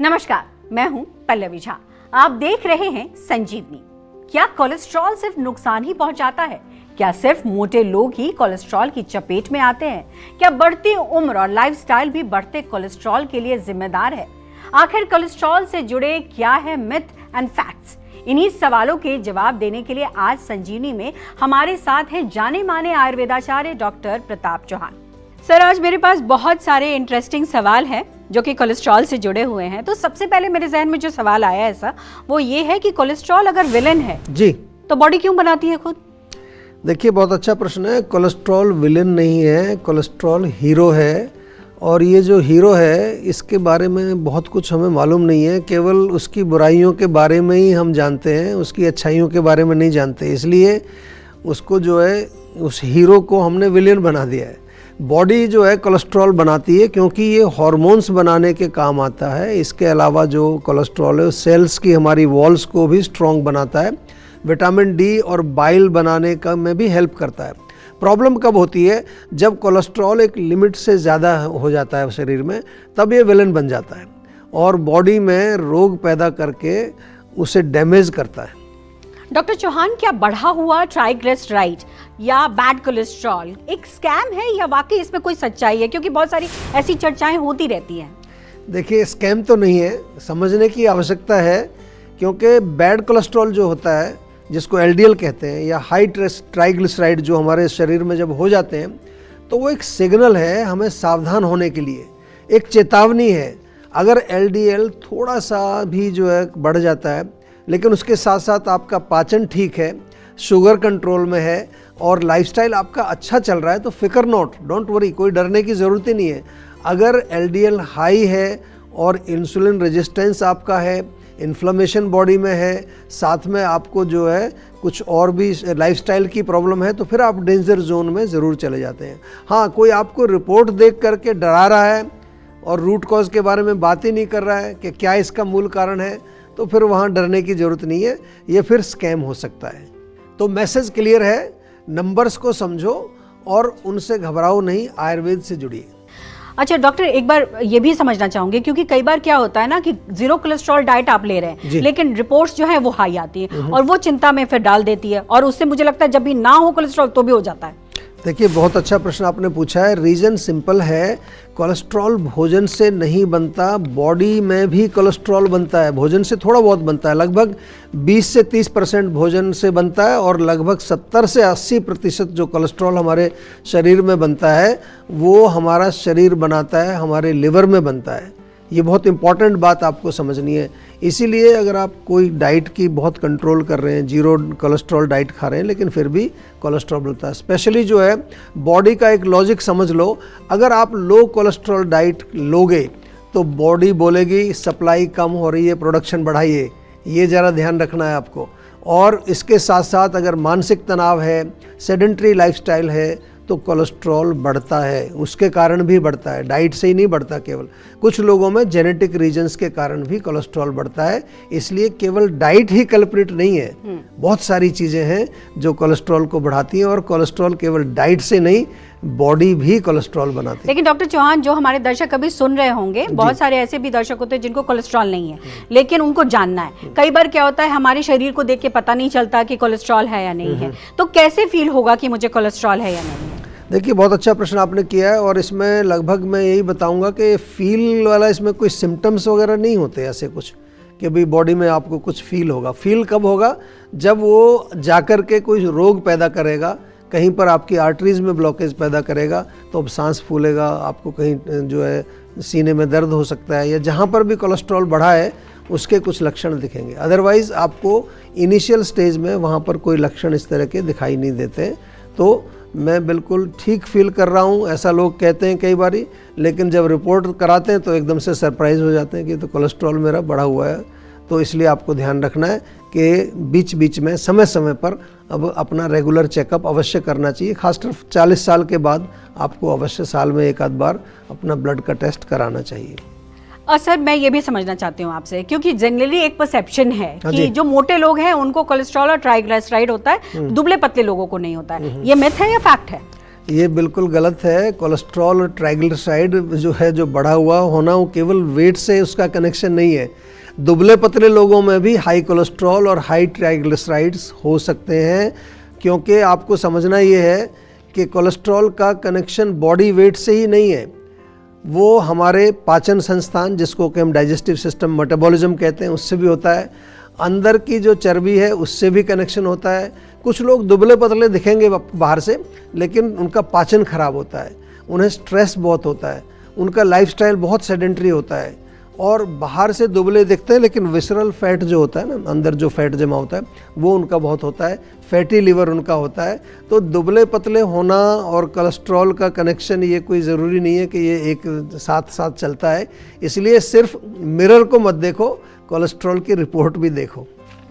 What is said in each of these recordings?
नमस्कार, मैं हूं पल्लवी झा। आप देख रहे हैं संजीवनी। क्या कोलेस्ट्रॉल सिर्फ नुकसान ही पहुंचाता है? क्या सिर्फ मोटे लोग ही कोलेस्ट्रॉल की चपेट में आते हैं? क्या बढ़ती उम्र और लाइफस्टाइल भी बढ़ते कोलेस्ट्रॉल के लिए जिम्मेदार है? आखिर कोलेस्ट्रॉल से जुड़े क्या है मिथ एंड फैक्ट्स? इन्हीं सवालों के जवाब देने के लिए आज संजीवनी में हमारे साथ हैं जाने माने आयुर्वेदाचार्य डॉक्टर प्रताप चौहान। सर, आज मेरे पास बहुत सारे इंटरेस्टिंग सवाल हैं जो कि कोलेस्ट्रॉल से जुड़े हुए हैं। तो सबसे पहले मेरे जहन में जो सवाल आया ऐसा, वो ये है कि कोलेस्ट्रॉल अगर विलेन है जी तो बॉडी क्यों बनाती है खुद? देखिए, बहुत अच्छा प्रश्न है। कोलेस्ट्रॉल विलेन नहीं है, कोलेस्ट्रॉल हीरो है। और ये जो हीरो है इसके बारे में बहुत कुछ हमें मालूम नहीं है, केवल उसकी बुराइयों के बारे में ही हम जानते हैं, उसकी अच्छाइयों के बारे में नहीं जानते। इसलिए उसको जो है, उस हीरो को हमने विलेन बना दिया है। बॉडी जो है कोलेस्ट्रॉल बनाती है क्योंकि ये हार्मोन्स बनाने के काम आता है। इसके अलावा जो कोलेस्ट्रॉल है सेल्स की हमारी वॉल्स को भी स्ट्रॉन्ग बनाता है, विटामिन डी और बाइल बनाने का में भी हेल्प करता है। प्रॉब्लम कब होती है? जब कोलेस्ट्रॉल एक लिमिट से ज़्यादा हो जाता है शरीर में, तब ये विलेन बन जाता है और बॉडी में रोग पैदा करके उसे डैमेज करता है। डॉक्टर चौहान, क्या बढ़ा हुआ ट्राइग्लिसराइड या बैड कोलेस्ट्रॉल एक स्कैम है या वाकई इसमें कोई सच्चाई है? क्योंकि बहुत सारी ऐसी चर्चाएं होती रहती हैं। देखिए, स्कैम तो नहीं है, समझने की आवश्यकता है। क्योंकि बैड कोलेस्ट्रॉल जो होता है, जिसको एलडीएल कहते हैं, या हाई ट्राइग्लिसराइड जो हमारे शरीर में जब हो जाते हैं, तो वो एक सिग्नल है हमें सावधान होने के लिए, एक चेतावनी है। अगर एलडीएल थोड़ा सा भी जो है बढ़ जाता है, लेकिन उसके साथ साथ आपका पाचन ठीक है, शुगर कंट्रोल में है और लाइफस्टाइल आपका अच्छा चल रहा है, तो फिकर डोंट वरी, कोई डरने की ज़रूरत ही नहीं है। अगर एलडीएल हाई है और इंसुलिन रेजिस्टेंस आपका है, इन्फ्लेमेशन बॉडी में है, साथ में आपको जो है कुछ और भी लाइफस्टाइल की प्रॉब्लम है, तो फिर आप डेंजर जोन में ज़रूर चले जाते हैं। हाँ, कोई आपको रिपोर्ट देख करके डरा रहा है और रूट कॉज के बारे में बात ही नहीं कर रहा है कि क्या इसका मूल कारण है, तो फिर वहाँ डरने की ज़रूरत नहीं है, ये फिर स्कैम हो सकता है। तो मैसेज क्लियर है, नंबर्स को समझो और उनसे घबराओ नहीं, आयुर्वेद से जुड़िए। अच्छा डॉक्टर, एक बार ये भी समझना चाहूंगी, क्योंकि कई बार क्या होता है ना कि जीरो कोलेस्ट्रॉल डाइट आप ले रहे हैं लेकिन रिपोर्ट्स जो है वो हाई आती है और वो चिंता में फिर डाल देती है, और उससे मुझे लगता है जब भी ना हो कोलेस्ट्रॉल तो भी हो जाता है। देखिए, बहुत अच्छा प्रश्न आपने पूछा है। रीज़न सिंपल है, कोलेस्ट्रॉल भोजन से नहीं बनता, बॉडी में भी कोलेस्ट्रॉल बनता है। भोजन से थोड़ा बहुत बनता है, लगभग 20 से 30% भोजन से बनता है, और लगभग 70 से 80% जो कोलेस्ट्रॉल हमारे शरीर में बनता है वो हमारा शरीर बनाता है, हमारे लिवर में बनता है। ये बहुत इंपॉर्टेंट बात आपको समझनी है। इसीलिए अगर आप कोई डाइट की बहुत कंट्रोल कर रहे हैं, जीरो कोलेस्ट्रॉल डाइट खा रहे हैं, लेकिन फिर भी कोलेस्ट्रॉल बढ़ता है। स्पेशली जो है बॉडी का एक लॉजिक समझ लो, अगर आप लो कोलेस्ट्रॉल डाइट लोगे तो बॉडी बोलेगी सप्लाई कम हो रही है, प्रोडक्शन बढ़ाइए। ये ज़रा ध्यान रखना है आपको। और इसके साथ साथ अगर मानसिक तनाव है, सेडेंटरी लाइफस्टाइल है, तो कोलेस्ट्रॉल बढ़ता है। उसके कारण भी बढ़ता है, डाइट से ही नहीं बढ़ता केवल। कुछ लोगों में जेनेटिक रीजंस के कारण भी कोलेस्ट्रॉल बढ़ता है। इसलिए केवल डाइट ही कल्प्रिट नहीं है, बहुत सारी चीज़ें हैं जो कोलेस्ट्रॉल को बढ़ाती हैं, और कोलेस्ट्रॉल केवल डाइट से नहीं, बॉडी भी कोलेस्ट्रॉल बनाती है। लेकिन डॉक्टर चौहान, जो हमारे दर्शक अभी सुन रहे होंगे, बहुत सारे ऐसे भी दर्शक होते हैं जिनको कोलेस्ट्रॉल नहीं है लेकिन उनको जानना है। कई बार क्या होता है, हमारे शरीर को देख के पता नहीं चलता कि कोलेस्ट्रॉल है या नहीं है, तो कैसे फील होगा कि मुझे कोलेस्ट्रॉल है या नहीं है? देखिए, बहुत अच्छा प्रश्न आपने किया है, और इसमें लगभग मैं यही बताऊंगा कि फील वाला, इसमें कोई सिम्टम्स वगैरह नहीं होते ऐसे कुछ कि भाई बॉडी में आपको कुछ फील होगा। फील कब होगा? जब वो जाकर के कोई रोग पैदा करेगा, कहीं पर आपकी आर्टरीज में ब्लॉकेज पैदा करेगा, तो अब सांस फूलेगा, आपको कहीं जो है सीने में दर्द हो सकता है, या जहाँ पर भी कोलेस्ट्रॉल बढ़ा है उसके कुछ लक्षण दिखेंगे। अदरवाइज़ आपको इनिशियल स्टेज में वहाँ पर कोई लक्षण इस तरह के दिखाई नहीं देते। तो मैं बिल्कुल ठीक फील कर रहा हूँ, ऐसा लोग कहते हैं कई बारी, लेकिन जब रिपोर्ट कराते हैं तो एकदम से सरप्राइज हो जाते हैं कि तो कोलेस्ट्रॉल मेरा बढ़ा हुआ है। तो इसलिए आपको ध्यान रखना है कि बीच बीच में समय समय पर अब अपना रेगुलर चेकअप अवश्य करना चाहिए। खासकर 40 साल के बाद आपको अवश्य साल में एक आध बार अपना ब्लड का टेस्ट कराना चाहिए। और सर, मैं ये भी समझना चाहती हूँ आपसे, क्योंकि जनरली एक परसेप्शन है कि जो मोटे लोग हैं उनको कोलेस्ट्रॉल और ट्राइग्लिसराइड होता है, दुबले पतले लोगों को नहीं होता है। ये मिथ है या फैक्ट है? ये बिल्कुल गलत है। कोलेस्ट्रॉल और ट्राइग्लिसराइड जो है, जो बढ़ा हुआ होना, वो केवल वेट से उसका कनेक्शन नहीं है। दुबले पतले लोगों में भी हाई कोलेस्ट्रॉल और हाई ट्राइग्लिसराइड्स हो सकते हैं, क्योंकि आपको समझना ये है कि कोलेस्ट्रॉल का कनेक्शन बॉडी वेट से ही नहीं है, वो हमारे पाचन संस्थान, जिसको कि हम डाइजेस्टिव सिस्टम, मेटाबॉलिज्म कहते हैं, उससे भी होता है। अंदर की जो चर्बी है उससे भी कनेक्शन होता है। कुछ लोग दुबले पतले दिखेंगे बाहर से, लेकिन उनका पाचन खराब होता है, उन्हें स्ट्रेस बहुत होता है, उनका लाइफस्टाइल बहुत सेडेंटरी होता है, और बाहर से दुबले दिखते हैं लेकिन विसरल फैट जो होता है ना, अंदर जो फैट जमा होता है, वो उनका बहुत होता है, फैटी लिवर उनका होता है। तो दुबले पतले होना और कोलेस्ट्रॉल का कनेक्शन ये कोई ज़रूरी नहीं है कि ये एक साथ साथ चलता है। इसलिए सिर्फ मिरर को मत देखो, कोलेस्ट्रॉल की रिपोर्ट भी देखो।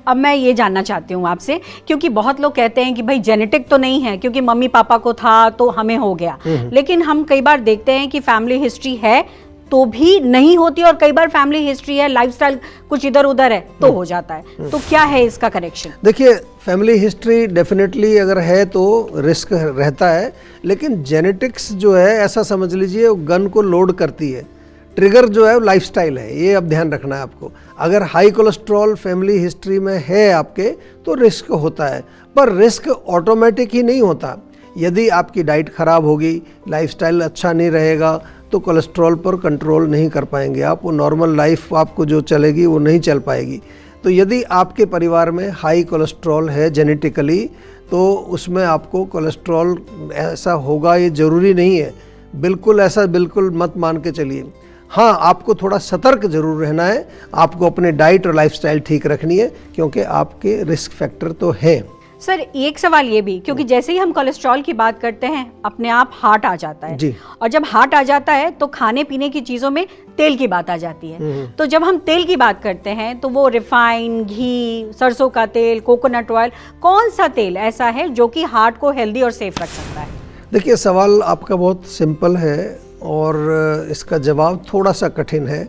अब मैं ये जानना चाहती हूँ आपसे, क्योंकि बहुत लोग कहते हैं कि भाई जेनेटिक तो नहीं है, क्योंकि मम्मी पापा को था तो हमें हो गया, लेकिन हम कई बार देखते हैं कि फैमिली हिस्ट्री है तो भी नहीं होती, और कई बार फैमिली हिस्ट्री है, लाइफस्टाइल कुछ इधर उधर है तो हो जाता है। तो क्या है इसका कनेक्शन? देखिए, फैमिली हिस्ट्री डेफिनेटली अगर है तो रिस्क रहता है, लेकिन जेनेटिक्स जो है, ऐसा समझ लीजिए, वो गन को लोड करती है। ट्रिगर जो है वो लाइफस्टाइल है, ये अब ध्यान रखना है आपको। अगर हाई कोलेस्ट्रॉल फैमिली हिस्ट्री में है आपके तो रिस्क होता है, पर रिस्क ऑटोमेटिक ही नहीं होता। यदि आपकी डाइट खराब होगी, लाइफस्टाइल अच्छा नहीं रहेगा, तो कोलेस्ट्रॉल पर कंट्रोल नहीं कर पाएंगे आप, वो नॉर्मल लाइफ आपको जो चलेगी वो नहीं चल पाएगी। तो यदि आपके परिवार में हाई कोलेस्ट्रॉल है जेनेटिकली, तो उसमें आपको कोलेस्ट्रॉल ऐसा होगा ये ज़रूरी नहीं है। बिल्कुल ऐसा बिल्कुल मत मान के चलिए। हाँ, आपको थोड़ा सतर्क जरूर रहना है, आपको अपने डाइट और लाइफस्टाइल ठीक रखनी है, क्योंकि आपके रिस्क फैक्टर तो हैं। सर, एक सवाल ये भी, क्योंकि जैसे ही हम कोलेस्ट्रॉल की बात करते हैं अपने आप हार्ट आ जाता है जी। और जब हार्ट आ जाता है तो खाने पीने की चीज़ों में तेल की बात आ जाती है। तो जब हम तेल की बात करते हैं तो वो रिफाइन, घी, सरसों का तेल, कोकोनट ऑयल, कौन सा तेल ऐसा है जो कि हार्ट को हेल्दी और सेफ रख सकता है? देखिए, सवाल आपका बहुत सिंपल है और इसका जवाब थोड़ा सा कठिन है।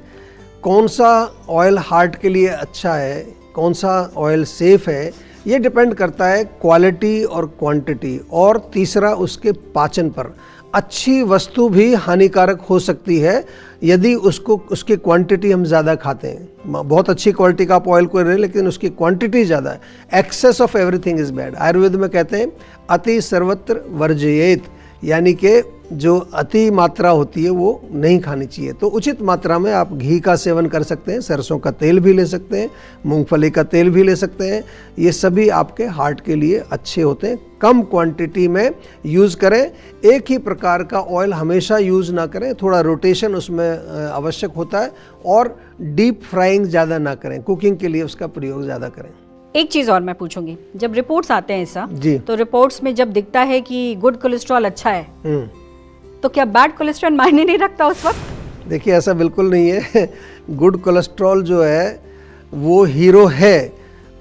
कौन सा ऑयल हार्ट के लिए अच्छा है, कौन सा ऑयल सेफ है, ये डिपेंड करता है क्वालिटी और क्वांटिटी, और तीसरा उसके पाचन पर। अच्छी वस्तु भी हानिकारक हो सकती है यदि उसकी क्वांटिटी हम ज़्यादा खाते हैं। बहुत अच्छी क्वालिटी का आप ऑयल कोई रहे, लेकिन उसकी क्वांटिटी ज़्यादा है। Excess of everything is bad. Ayurveda में कहते हैं अति सर्वत्र वर्जयेत, यानी कि जो अति मात्रा होती है वो नहीं खानी चाहिए। तो उचित मात्रा में आप घी का सेवन कर सकते हैं, सरसों का तेल भी ले सकते हैं, मूंगफली का तेल भी ले सकते हैं। ये सभी आपके हार्ट के लिए अच्छे होते हैं। कम क्वांटिटी में यूज़ करें, एक ही प्रकार का ऑयल हमेशा यूज़ ना करें, थोड़ा रोटेशन उसमें आवश्यक होता है, और डीप फ्राइंग ज़्यादा ना करें, कुकिंग के लिए उसका प्रयोग ज़्यादा करें। एक चीज़ और मैं पूछूंगी, जब रिपोर्ट्स आते हैं ऐसा जी, तो रिपोर्ट्स में जब दिखता है कि गुड कोलेस्ट्रॉल अच्छा है, तो क्या बैड कोलेस्ट्रॉल मायने नहीं रखता उस वक्त? देखिए, ऐसा बिल्कुल नहीं है। गुड कोलेस्ट्रॉल जो है वो हीरो है,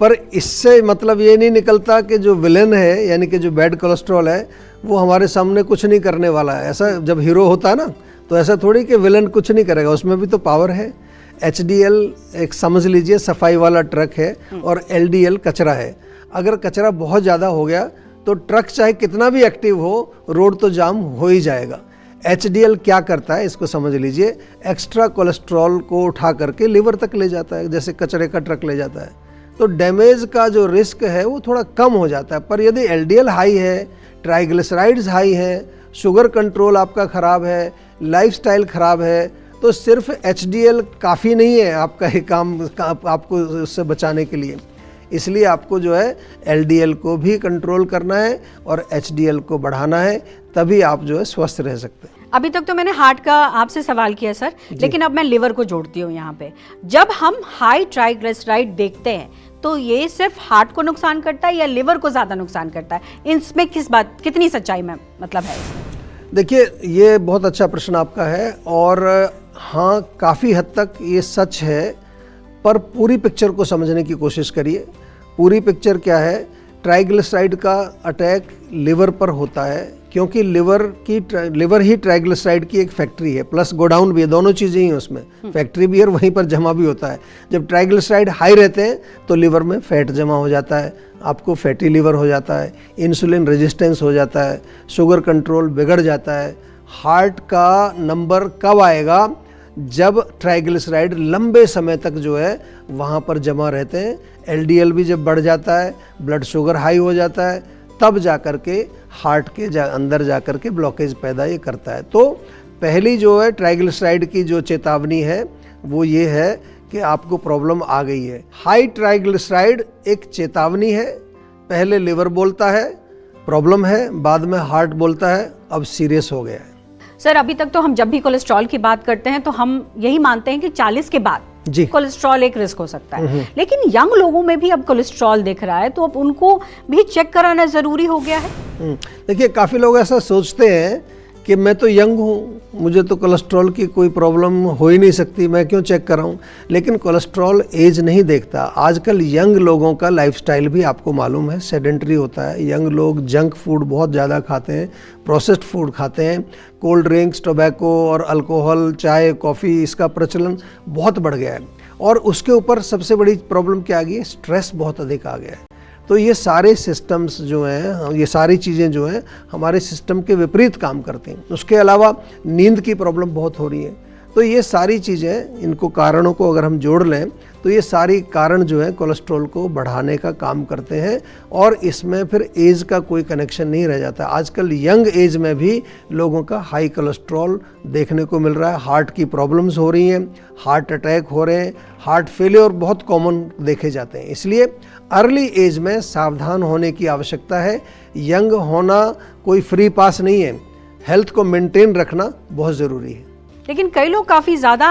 पर इससे मतलब ये नहीं निकलता कि जो विलेन है, यानी कि जो बैड कोलेस्ट्रॉल है, वो हमारे सामने कुछ नहीं करने वाला है। ऐसा जब हीरो होता है ना, तो ऐसा थोड़ी कि विलेन कुछ नहीं करेगा, उसमें भी तो पावर है। HDL एक समझ लीजिए सफाई वाला ट्रक है, और LDL कचरा है। अगर कचरा बहुत ज़्यादा हो गया तो ट्रक चाहे कितना भी एक्टिव हो, रोड तो जाम हो ही जाएगा। HDL क्या करता है इसको समझ लीजिए, एक्स्ट्रा कोलेस्ट्रॉल को उठा करके लिवर तक ले जाता है, जैसे कचरे का ट्रक ले जाता है। तो डैमेज का जो रिस्क है वो थोड़ा कम हो जाता है। पर यदि LDL हाई है, ट्राइग्लिसराइड्स हाई है, शुगर कंट्रोल आपका ख़राब है, लाइफस्टाइल ख़राब है, तो सिर्फ HDL काफ़ी नहीं है आपका ये काम आपको उससे बचाने के लिए। इसलिए आपको जो है LDL को भी कंट्रोल करना है और HDL को बढ़ाना है, तभी आप जो है स्वस्थ रह सकते हैं। अभी तक तो मैंने हार्ट का आपसे सवाल किया सर, लेकिन अब मैं लिवर को जोड़ती हूँ यहाँ पे। जब हम हाई ट्राइग्लिसराइड देखते हैं तो ये सिर्फ हार्ट को नुकसान करता है या लिवर को ज़्यादा नुकसान करता है? इसमें कितनी सच्चाई में मतलब है? देखिए, ये बहुत अच्छा प्रश्न आपका है, और हाँ, काफ़ी हद तक ये सच है, पर पूरी पिक्चर को समझने की कोशिश करिए। पूरी पिक्चर क्या है? ट्राइग्लिसराइड का अटैक लिवर पर होता है, क्योंकि लिवर ही ट्राइग्लिसराइड की एक फैक्ट्री है, प्लस गोडाउन भी है, दोनों चीज़ें ही हैं उसमें, फैक्ट्री भी है और वहीं पर जमा भी होता है। जब ट्राइग्लिसराइड हाई रहते हैं तो लिवर में फैट जमा हो जाता है, आपको फैटी लिवर हो जाता है, इंसुलिन रेजिस्टेंस हो जाता है, शुगर कंट्रोल बिगड़ जाता है। हार्ट का नंबर कब आएगा? जब ट्राइग्लिसराइड लंबे समय तक जो है वहाँ पर जमा रहते हैं, एलडीएल भी जब बढ़ जाता है, ब्लड शुगर हाई हो जाता है, तब जा कर के हार्ट के अंदर जा कर के ब्लॉकेज पैदा ये करता है। तो पहली जो है ट्राइग्लिसराइड की जो चेतावनी है वो ये है कि आपको प्रॉब्लम आ गई है। हाई ट्राइग्लिसराइड एक चेतावनी है, पहले लिवर बोलता है प्रॉब्लम है, बाद में हार्ट बोलता है अब सीरियस हो गया है। सर, अभी तक तो हम जब भी कोलेस्ट्रॉल की बात करते हैं तो हम यही मानते हैं कि 40 के बाद जी कोलेस्ट्रॉल एक रिस्क हो सकता है, लेकिन यंग लोगों में भी अब कोलेस्ट्रॉल दिख रहा है, तो अब उनको भी चेक कराना जरूरी हो गया है। देखिए, काफ़ी लोग ऐसा सोचते हैं कि मैं तो यंग हूँ, मुझे तो कोलेस्ट्रॉल की कोई प्रॉब्लम हो ही नहीं सकती, मैं क्यों चेक कराऊँ। लेकिन कोलेस्ट्रॉल एज नहीं देखता। आजकल यंग लोगों का लाइफस्टाइल भी आपको मालूम है सेडेंटरी होता है। यंग लोग जंक फूड बहुत ज़्यादा खाते हैं, प्रोसेस्ड फूड खाते हैं, कोल्ड ड्रिंक्स, टोबैको और अल्कोहल, चाय, कॉफ़ी, इसका प्रचलन बहुत बढ़ गया है। और उसके ऊपर सबसे बड़ी प्रॉब्लम क्या आ गई है? स्ट्रेस बहुत अधिक आ गया है। तो ये सारे सिस्टम्स जो हैं, ये सारी चीज़ें जो हैं हमारे सिस्टम के विपरीत काम करती हैं। उसके अलावा नींद की प्रॉब्लम बहुत हो रही है। तो ये सारी चीज़ें, इनको कारणों को अगर हम जोड़ लें तो ये सारी कारण जो है कोलेस्ट्रॉल को बढ़ाने का काम करते हैं, और इसमें फिर एज का कोई कनेक्शन नहीं रह जाता। आजकल यंग एज में भी लोगों का हाई कोलेस्ट्रॉल देखने को मिल रहा है, हार्ट की प्रॉब्लम्स हो रही हैं, हार्ट अटैक हो रहे हैं, हार्ट फेलियर बहुत कॉमन देखे जाते हैं। इसलिए अर्ली एज में सावधान होने की आवश्यकता है। यंग होना कोई फ्री पास नहीं है, हेल्थ को मेंटेन रखना बहुत ज़रूरी है। लेकिन कई लोग काफ़ी ज़्यादा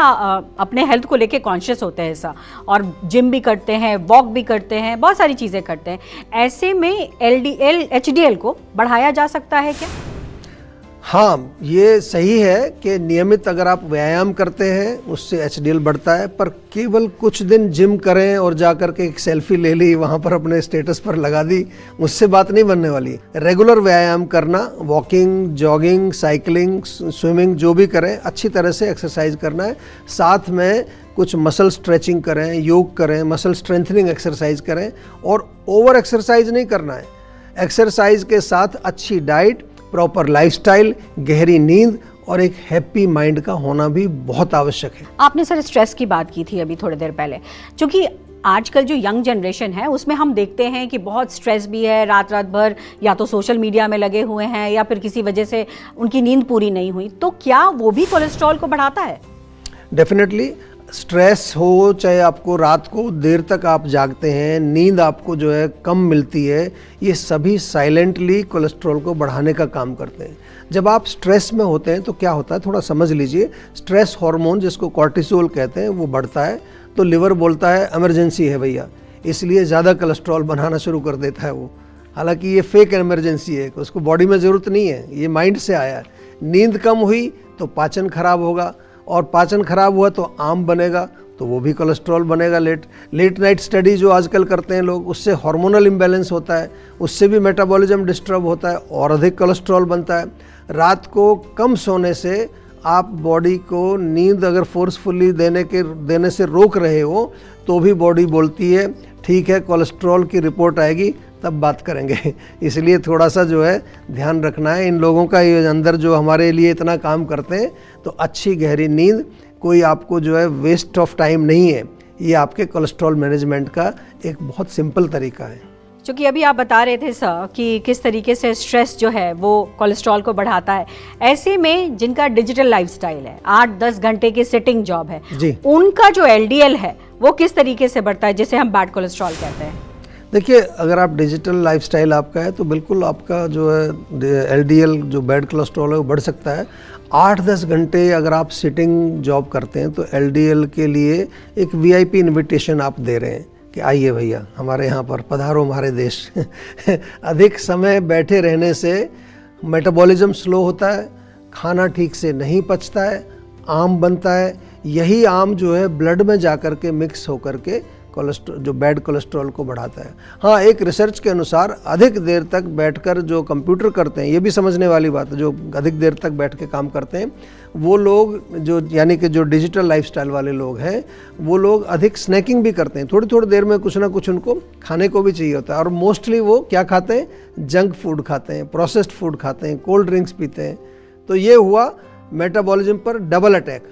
अपने हेल्थ को लेके कॉन्शियस होते हैं ऐसा, और जिम भी करते हैं, वॉक भी करते हैं, बहुत सारी चीज़ें करते हैं। ऐसे में एलडीएल एचडीएल को बढ़ाया जा सकता है क्या? हाँ, ये सही है कि नियमित अगर आप व्यायाम करते हैं उससे एचडीएल बढ़ता है, पर केवल कुछ दिन जिम करें और जाकर के एक सेल्फी ले ली, वहाँ पर अपने स्टेटस पर लगा दी, उससे बात नहीं बनने वाली। रेगुलर व्यायाम करना, वॉकिंग, जॉगिंग, साइकिलिंग, स्विमिंग जो भी करें, अच्छी तरह से एक्सरसाइज करना है। साथ में कुछ मसल स्ट्रेचिंग करें, योग करें, मसल स्ट्रेंथनिंग एक्सरसाइज करें, और ओवर एक्सरसाइज नहीं करना है। एक्सरसाइज के साथ अच्छी डाइट, प्रॉपर लाइफस्टाइल, गहरी नींद और एक हैप्पी माइंड का होना भी बहुत आवश्यक है। आपने सर स्ट्रेस की बात की थी अभी थोड़ी देर पहले, क्योंकि आजकल जो यंग जनरेशन है उसमें हम देखते हैं कि बहुत स्ट्रेस भी है, रात रात भर या तो सोशल मीडिया में लगे हुए हैं या फिर किसी वजह से उनकी नींद पूरी नहीं हुई, तो क्या वो भी कोलेस्ट्रॉल को बढ़ाता है? डेफिनेटली। स्ट्रेस हो, चाहे आपको रात को देर तक आप जागते हैं, नींद आपको जो है कम मिलती है, ये सभी साइलेंटली कोलेस्ट्रॉल को बढ़ाने का काम करते हैं। जब आप स्ट्रेस में होते हैं तो क्या होता है, थोड़ा समझ लीजिए। स्ट्रेस हार्मोन जिसको कॉर्टिसोल कहते हैं वो बढ़ता है, तो लिवर बोलता है इमरजेंसी है भैया, इसलिए ज़्यादा कोलेस्ट्रॉल बनाना शुरू कर देता है वो। हालांकि ये फेक इमरजेंसी है, उसको बॉडी में ज़रूरत नहीं है, ये माइंड से आया है। नींद कम हुई तो पाचन खराब होगा, और पाचन खराब हुआ तो आम बनेगा, तो वो भी कोलेस्ट्रॉल बनेगा। लेट नाइट स्टडी जो आजकल करते हैं लोग, उससे हार्मोनल इम्बैलेंस होता है, उससे भी मेटाबॉलिज्म डिस्टर्ब होता है और अधिक कोलेस्ट्रॉल बनता है। रात को कम सोने से आप बॉडी को नींद अगर फोर्सफुली देने से रोक रहे हो तो भी बॉडी बोलती है ठीक है, कोलेस्ट्रॉल की रिपोर्ट आएगी तब बात करेंगे। इसलिए थोड़ा सा जो है ध्यान रखना है इन लोगों का, ये अंदर जो हमारे लिए इतना काम करते हैं। तो अच्छी गहरी नींद कोई आपको जो है वेस्ट ऑफ टाइम नहीं है, ये आपके कोलेस्ट्रॉल मैनेजमेंट का एक बहुत सिंपल तरीका है। क्योंकि अभी आप बता रहे थे सर कि किस तरीके से स्ट्रेस जो है वो कोलेस्ट्रॉल को बढ़ाता है, ऐसे में जिनका डिजिटल लाइफस्टाइल है, 8-10 घंटे की सिटिंग जॉब है जी, उनका जो एलडीएल है वो किस तरीके से बढ़ता है, जिसे हम बैड कोलेस्ट्रॉल कहते हैं? देखिए, अगर आप डिजिटल लाइफस्टाइल आपका है तो बिल्कुल आपका जो है एलडीएल जो बैड कोलेस्ट्रॉल है वो बढ़ सकता है। 8-10 घंटे अगर आप सिटिंग जॉब करते हैं तो एलडीएल के लिए एक वीआईपी इनविटेशन आप दे रहे हैं कि आइए भैया हमारे यहाँ पर पधारो हमारे देश। अधिक समय बैठे रहने से मेटाबॉलिज्म स्लो होता है, खाना ठीक से नहीं पचता है, आम बनता है, यही आम जो है ब्लड में जा कर के मिक्स होकर के कोलेस्ट्रॉल, जो बैड कोलेस्ट्रॉल को बढ़ाता है। हाँ, एक रिसर्च के अनुसार अधिक देर तक बैठकर जो कंप्यूटर करते हैं, ये भी समझने वाली बात है, जो अधिक देर तक बैठ के काम करते हैं वो लोग, जो यानी कि जो डिजिटल लाइफस्टाइल वाले लोग हैं, वो लोग अधिक स्नैकिंग भी करते हैं। थोड़ी थोड़ी देर में कुछ ना कुछ उनको खाने को भी चाहिए होता है, और मोस्टली वो क्या खाते हैं, जंक फूड खाते हैं, प्रोसेस्ड फूड खाते हैं, कोल्ड ड्रिंक्स पीते हैं। तो ये हुआ मेटाबॉलिज्म पर डबल अटैक।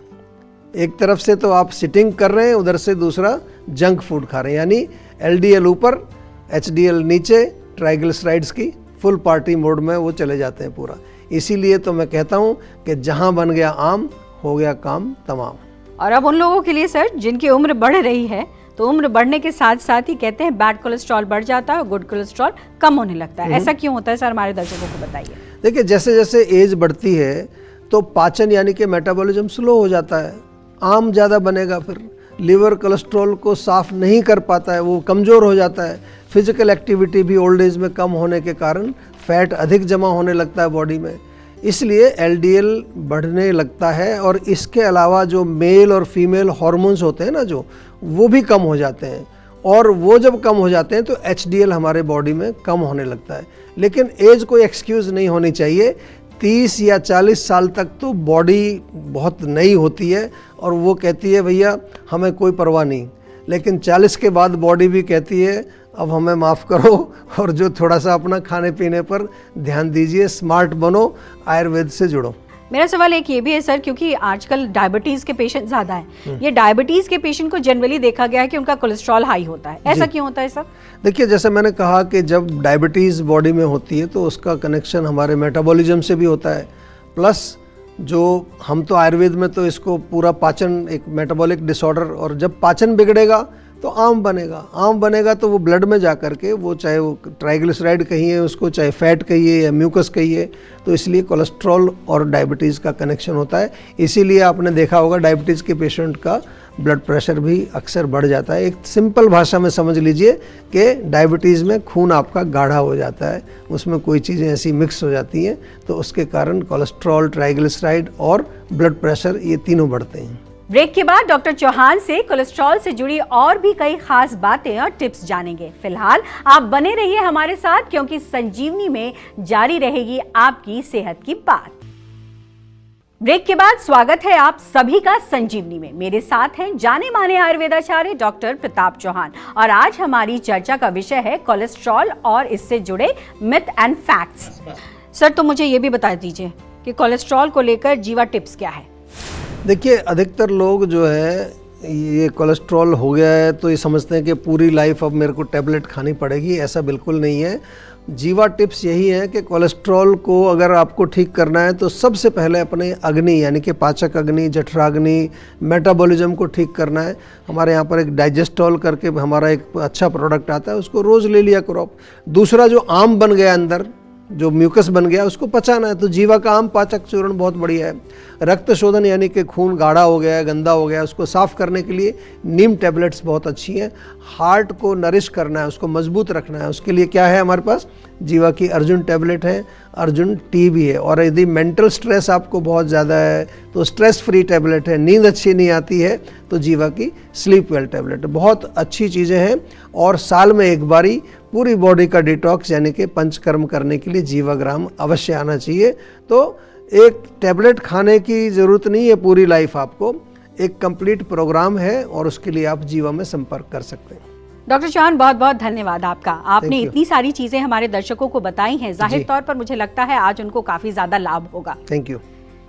एक तरफ से तो आप सिटिंग कर रहे हैं, उधर से दूसरा जंक फूड खा रहे हैं, यानी LDL ऊपर, HDL नीचे, ट्राइग्लिसराइड्स की फुल पार्टी मोड में वो चले जाते हैं पूरा। इसीलिए तो मैं कहता हूँ कि जहाँ बन गया आम, हो गया काम तमाम। और अब उन लोगों के लिए सर जिनकी उम्र बढ़ रही है, तो उम्र बढ़ने के साथ साथ ही कहते हैं बैड कोलेस्ट्रॉल बढ़ जाता है और गुड कोलेस्ट्रॉल कम होने लगता है। ऐसा क्यों होता है सर, हमारे दर्शकों को बताइए। देखिए, जैसे जैसे एज बढ़ती है तो पाचन यानी कि मेटाबॉलिज्म स्लो हो जाता है, आम ज़्यादा बनेगा, फिर लिवर कोलेस्ट्रॉल को साफ़ नहीं कर पाता है, वो कमज़ोर हो जाता है। फिजिकल एक्टिविटी भी ओल्ड एज में कम होने के कारण फैट अधिक जमा होने लगता है बॉडी में, इसलिए LDL बढ़ने लगता है। और इसके अलावा जो मेल और फीमेल हार्मोन्स होते हैं ना, जो वो भी कम हो जाते हैं, और वो जब कम हो जाते हैं तो HDL हमारे बॉडी में कम होने लगता है। लेकिन एज कोई एक्सक्यूज़ नहीं होनी चाहिए। 30 या 40 साल तक तो बॉडी बहुत नई होती है और वो कहती है भैया हमें कोई परवाह नहीं, लेकिन 40 के बाद बॉडी भी कहती है अब हमें माफ़ करो, और जो थोड़ा सा अपना खाने पीने पर ध्यान दीजिए, स्मार्ट बनो, आयुर्वेद से जुड़ो। मेरा सवाल एक ये भी है सर, क्योंकि आजकल डायबिटीज के पेशेंट ज्यादा हैं, ये डायबिटीज के पेशेंट को जनरली देखा गया है कि उनका कोलेस्ट्रॉल हाई होता है, ऐसा क्यों होता है सर? देखिए, जैसे मैंने कहा कि जब डायबिटीज़ बॉडी में होती है तो उसका कनेक्शन हमारे मेटाबॉलिज्म से भी होता है, प्लस जो हम तो आयुर्वेद में तो इसको पूरा पाचन, एक मेटाबॉलिक डिसऑर्डर, और जब पाचन बिगड़ेगा तो आम बनेगा तो वो ब्लड में जा कर के, वो चाहे वो ट्राइग्लिसराइड कहिए उसको, चाहे फैट कहिए या म्यूकस कहिए, तो इसलिए कोलेस्ट्रॉल और डायबिटीज़ का कनेक्शन होता है। इसीलिए आपने देखा होगा डायबिटीज़ के पेशेंट का ब्लड प्रेशर भी अक्सर बढ़ जाता है। एक सिंपल भाषा में समझ लीजिए कि डायबिटीज़ में खून आपका गाढ़ा हो जाता है, उसमें कोई चीज़ें ऐसी मिक्स हो जाती हैं, तो उसके कारण कोलेस्ट्रॉल, ट्राइग्लिसराइड और ब्लड प्रेशर, ये तीनों बढ़ते हैं। ब्रेक के बाद डॉक्टर चौहान से कोलेस्ट्रॉल से जुड़ी और भी कई खास बातें और टिप्स जानेंगे। फिलहाल आप बने रहिए हमारे साथ, क्योंकि संजीवनी में जारी रहेगी आपकी सेहत की बात। ब्रेक के बाद स्वागत है आप सभी का संजीवनी में। मेरे साथ हैं जाने माने आयुर्वेदाचार्य डॉक्टर प्रताप चौहान, और आज हमारी चर्चा का विषय है कोलेस्ट्रॉल और इससे जुड़े मिथ एंड फैक्ट्स। सर, तो मुझे ये भी बता दीजिए कि कोलेस्ट्रॉल को लेकर जीवा टिप्स क्या है? देखिए, अधिकतर लोग जो है ये कोलेस्ट्रॉल हो गया है तो ये समझते हैं कि पूरी लाइफ अब मेरे को टैबलेट खानी पड़ेगी। ऐसा बिल्कुल नहीं है। जीवा टिप्स यही है कि कोलेस्ट्रॉल को अगर आपको ठीक करना है तो सबसे पहले अपने अग्नि यानी कि पाचक अग्नि, जठराग्नि, मेटाबॉलिज्म को ठीक करना है। हमारे यहाँ पर एक डाइजेस्टॉल करके हमारा एक अच्छा प्रोडक्ट आता है, उसको रोज़ ले लिया करो आप। दूसरा, जो आम बन गया अंदर, जो म्यूकस बन गया, उसको पचाना है, तो जीवा का आम पाचक चूर्ण बहुत बढ़िया है। रक्त शोधन यानी कि खून गाढ़ा हो गया है, गंदा हो गया है, उसको साफ़ करने के लिए नीम टैबलेट्स बहुत अच्छी हैं। हार्ट को नरिश करना है, उसको मजबूत रखना है, उसके लिए क्या है हमारे पास? जीवा की अर्जुन टैबलेट है, अर्जुन टी भी है। और यदि मेंटल स्ट्रेस आपको बहुत ज़्यादा है तो स्ट्रेस फ्री टैबलेट है। नींद अच्छी नहीं आती है तो जीवा की स्लीप वेल टैबलेट है। बहुत अच्छी चीज़ें हैं। और साल में एक बारी पूरी बॉडी का डिटॉक्स यानी कि पंचकर्म करने के लिए जीवाग्राम अवश्य आना चाहिए। तो एक टैबलेट खाने की ज़रूरत नहीं है पूरी लाइफ, आपको एक कंप्लीट प्रोग्राम है और उसके लिए आप जीवा में संपर्क कर सकते हैं। डॉक्टर चौहान, बहुत बहुत धन्यवाद आपका। आपने इतनी सारी चीजें हमारे दर्शकों को बताई हैं, जाहिर तौर पर मुझे लगता है आज उनको काफी ज्यादा लाभ होगा। Thank you.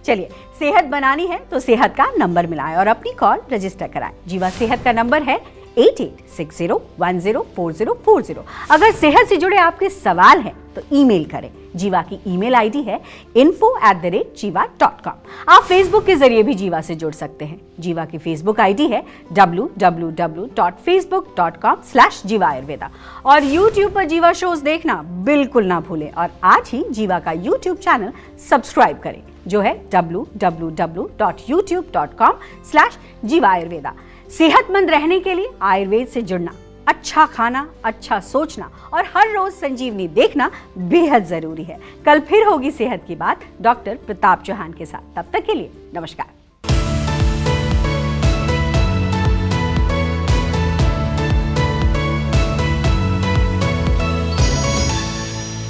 चलिए, सेहत बनानी है तो सेहत का नंबर मिलाएं और अपनी कॉल रजिस्टर कराएं। जीवा सेहत का नंबर है 8860104040। अगर सेहत से जुड़े आपके सवाल हैं तो ईमेल करें। जीवा की ईमेल आईडी है info@jiva.com। आप फेसबुक के जरिए भी जीवा से जुड़ सकते हैं। जीवा की फेसबुक आईडी है www.facebook.com/jivaayurveda। और यूट्यूब पर जीवा शोज देखना बिल्कुल ना भूलें और आज ही जीवा का यूट्यूब चैनल सब्सक्राइब करें, जो है www.youtube.com/jivaayurveda। सेहतमंद रहने के लिए आयुर्वेद से जुड़ना, अच्छा खाना, अच्छा सोचना और हर रोज संजीवनी देखना बेहद जरूरी है। कल फिर होगी सेहत की बात डॉक्टर प्रताप चौहान के साथ। तब तक के लिए नमस्कार।